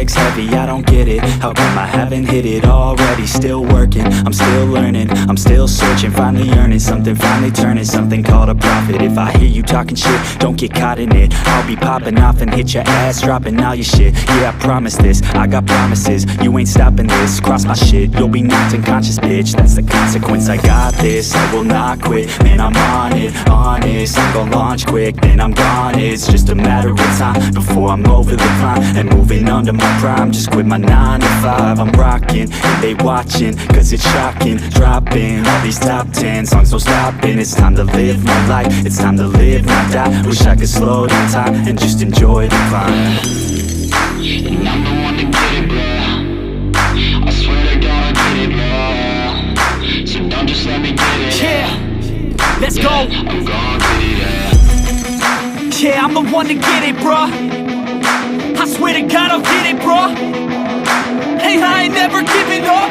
legs heavy, I don't get it. How come I haven't hit it already? Still working, I'm still learning, I'm still searching, finally earning something, finally turning something called a profit. If I hear you talking shit, don't get caught in it. I'll be popping off and hit your ass, dropping all your shit. Yeah, I promise this, I got promises. You ain't stopping this, cross my shit, you'll be knocked unconscious, bitch. That's the consequence, I got this, I will not quit. Man, I'm on it, honest, I'm gon' launch quick, then I'm gone. It's just a matter of time before I'm over the climb and moving under my prime. Just quit my 9 to 5, I'm rocking, and they watching, cause it's shocking. Dropping all these top 10 songs, no stopping. It's time to live my life, it's time to live, not die. Wish I could slow down time and just enjoy the climb. And I'm the one to get it, bro. I swear to God I get it, bro. So don't just let me get it. Yeah, let's go. I'm gon' get it, yeah. Yeah, I'm the one to get it, bruh. I swear to God I'll get it, bruh. Hey, I ain't never giving up.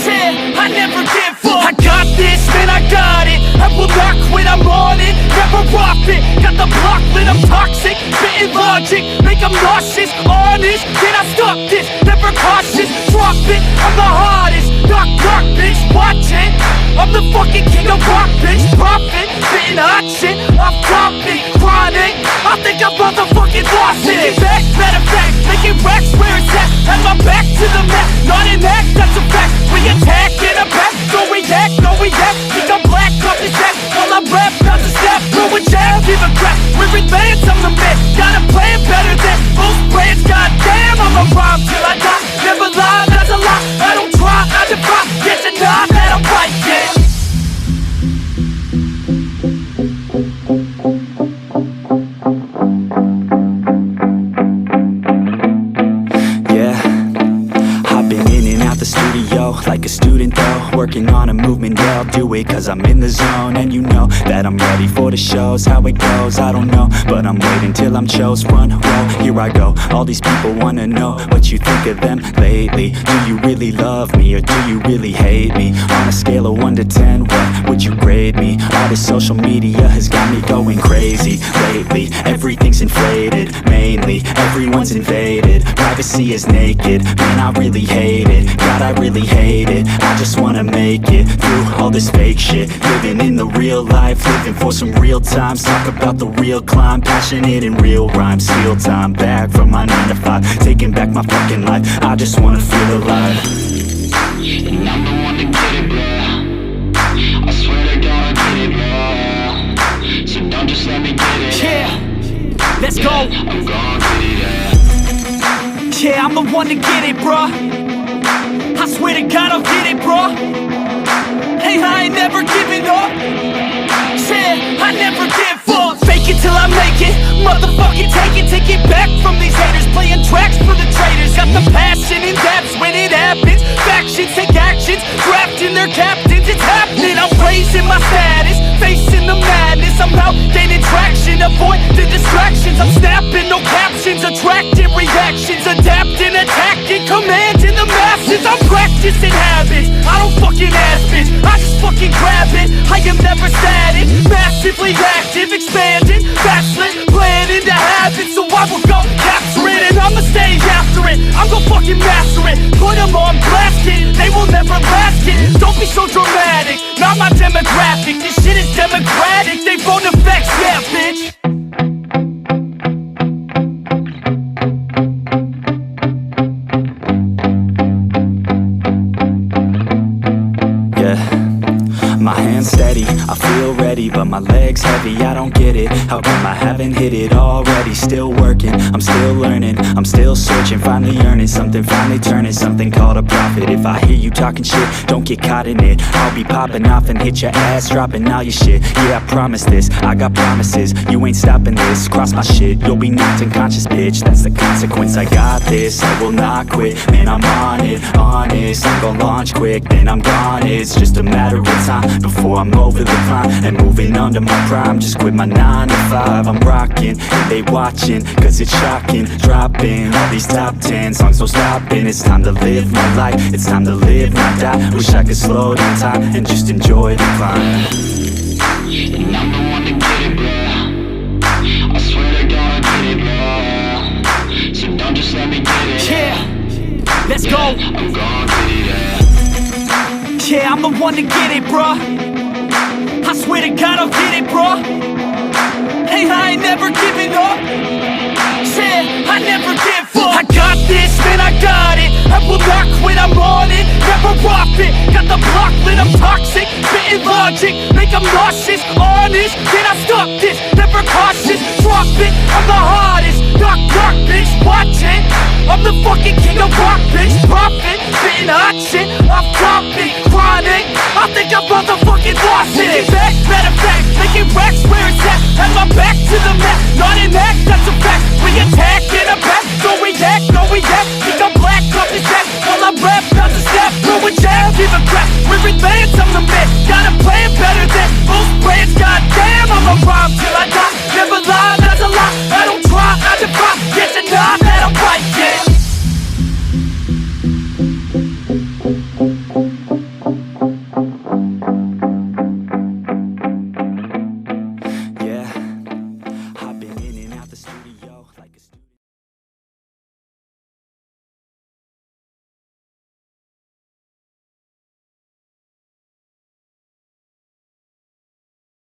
Yeah, I never give up. I got this, man, I got it. I will not quit, I'm on it. Never off it. Got the block lit, I'm toxic. Spitting logic, make them nauseous. Honest, can I stop this? Never cautious, drop it. I'm the hardest. Knock, knock, bitch, watch it. I'm the fucking king of rock, bitch. Profit, spitting hot shit. I'm dropping, chronic. I think I'm motherfucking lost it. Making back, matter of fact, making racks where it's at. Have my back to the mat, not an act, that's a fact. We attack in a back, don't react, no react. Think I'm black off the jack, while I rap, not to snap. Throw a jab, give a crap. We're advanced, I'm the man. Got a plan better than most brands. Goddamn, I'ma rhyme till I die. Never lie, that's a lie. I don't try, I defy. Get to nod that I'm right, yeah. Like a student though, working on a movement, yeah, I'll do it cause I'm in the zone. And you know that I'm ready for the shows. How it goes, I don't know, but I'm waiting till I'm chose. Front row, here I go. All these people wanna know what you think of them lately. Do you really love me or do you really hate me? On a scale of 1 to 10, what would you grade me? All this social media has got me going crazy lately. Everything's inflated, mainly everyone's invaded. Privacy is naked, man, I really hate it. God, I really hate it. I just wanna make it through all this fake shit. Living in the real life, living for some real times. Talk about the real climb, passionate in real rhymes. Steal time back from my 9 to 5, taking back my fucking life. I just wanna feel alive. And I'm the one to get it, bro. I swear to God I get it, bro. So don't just let me get it. Yeah, let's go. I'm gon' get it, yeah. Yeah, I'm the one to get it, bruh. I swear to God I'll get it, bruh. Hey, I ain't never giving up. Yeah, I never give up. Fake it till I make it. Motherfucking take it back from these haters. Playing tracks for the traitors. Got the passion in depths when it happens. Factions take actions, drafting their captains. It's happening, I'm raising my status, facing the madness. I'm out gaining traction, avoid the distractions. I'm snapping, no captions, attracting reactions. Adapting, attacking, commanding the masses. I'm practicing habits, I don't fucking ask bitch, I just fucking grab it. I am never static, massively active, expanding, backslid, planning to have it. So I will go capture it and I'ma stay after it. I'm gon' fucking master it, put them on blast, kid. They will never last, kid. Don't be so dramatic, not my demographic. This shit is democratic, they vote effects, yeah bitch. My hands steady, I feel ready, but my legs heavy, I don't get it. How come I haven't hit it already? Still working, I'm still learning, I'm still searching, finally earning something, finally turning something called a profit. If I hear you talking shit, don't get caught in it. I'll be popping off and hit your ass, dropping all your shit. Yeah, I promise this, I got promises. You ain't stopping this, cross my shit, you'll be knocked unconscious, bitch. That's the consequence, I got this, I will not quit. Man, I'm on it, honest, I'm gon' launch quick, then I'm gone. It's just a matter of time before I'm over the climb and moving under my prime. Just quit my 9 to 5, I'm rocking, and they watching, cause it's shocking. Dropping all these top 10 songs, no stopping. It's time to live my life, it's time to live, not die. Wish I could slow down time and just enjoy the climb. And I'm the one to get it, bro. I swear to God I get it, bro. So don't just let me get it. Yeah, let's go. I'm gon' get it, yeah. Yeah, I'm the one to get it, bruh. I swear to God I'll get it, bruh. Hey, I ain't never giving up. Yeah, I never give up. I got this, man, I got it. I will not quit, I'm on it. Never off it. Got the block lit, I'm toxic. Spitting logic, make them nauseous. Honest, can I stop this? Never cautious, drop it. I'm the hardest. Knock, knock, bitch, watch it. I'm the fucking king of rock, bitch.